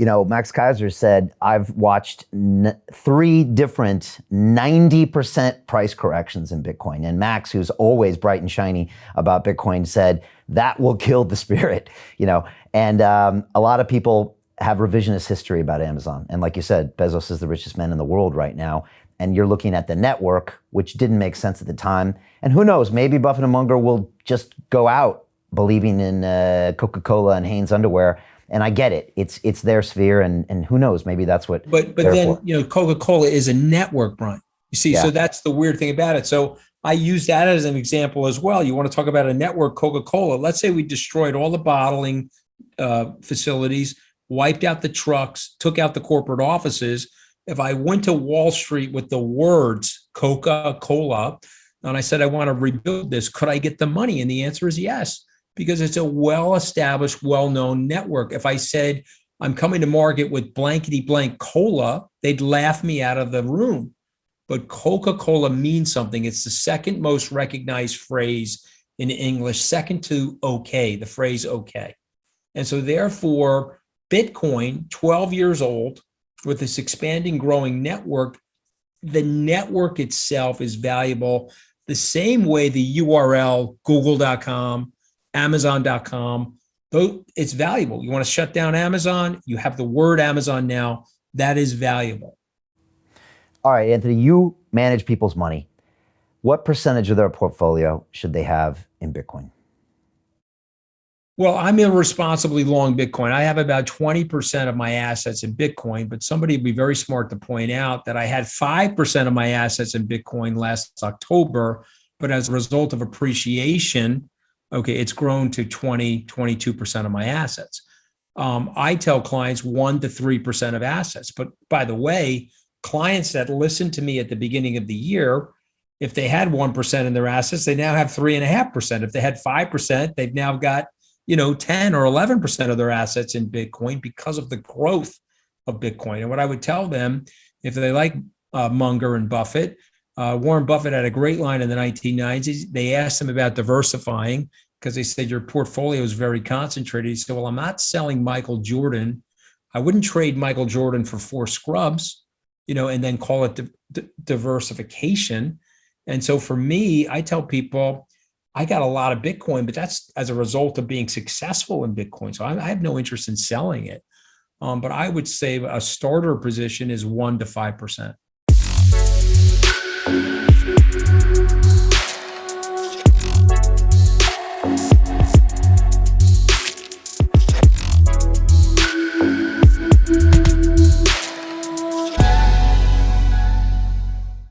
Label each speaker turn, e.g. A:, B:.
A: Max Kaiser said, I've watched three different 90% price corrections in Bitcoin. And Max, who's always bright and shiny about Bitcoin, said that will kill the spirit. And a lot of people have revisionist history about Amazon. And like you said, Bezos is the richest man in the world right now. And you're looking at the network, which didn't make sense at the time. And who knows, maybe Buffett and Munger will just go out believing in Coca-Cola and Hanes underwear. And I get it. It's their sphere, and who knows? Maybe that's what.
B: But then Coca-Cola is a network, Brian. You see, so that's the weird thing about it. So I use that as an example as well. You want to talk about a network, Coca-Cola. Let's say we destroyed all the bottling facilities, wiped out the trucks, took out the corporate offices. If I went to Wall Street with the words Coca-Cola and I said I want to rebuild this, could I get the money? And the answer is yes. Because it's a well-established, well-known network. If I said, I'm coming to market with blankety blank cola, they'd laugh me out of the room. But Coca-Cola means something. It's the second most recognized phrase in English, second to okay, the phrase okay. And so therefore, Bitcoin, 12 years old, with this expanding, growing network, the network itself is valuable the same way the URL, google.com, Amazon.com, though it's valuable. You want to shut down Amazon, you have the word Amazon now, that is valuable.
A: All right, Anthony, you manage people's money. What percentage of their portfolio should they have in Bitcoin?
B: Well, I'm irresponsibly long Bitcoin. I have about 20% of my assets in Bitcoin, but somebody would be very smart to point out that I had 5% of my assets in Bitcoin last October, but as a result of appreciation, okay, it's grown to 22% of my assets. I tell clients 1 to 3% of assets. But by the way, clients that listened to me at the beginning of the year, if they had 1% in their assets, they now have 3.5%. If they had 5%, they've now got 10 or 11% of their assets in Bitcoin because of the growth of Bitcoin. And what I would tell them, if they like Munger and Buffett, Warren Buffett had a great line in the 1990s. They asked him about diversifying because they said, your portfolio is very concentrated. He said, well, I'm not selling Michael Jordan. I wouldn't trade Michael Jordan for 4 scrubs, and then call it diversification. And so for me, I tell people, I got a lot of Bitcoin, but that's as a result of being successful in Bitcoin. So I have no interest in selling it. But I would say a starter position is 1 to 5%.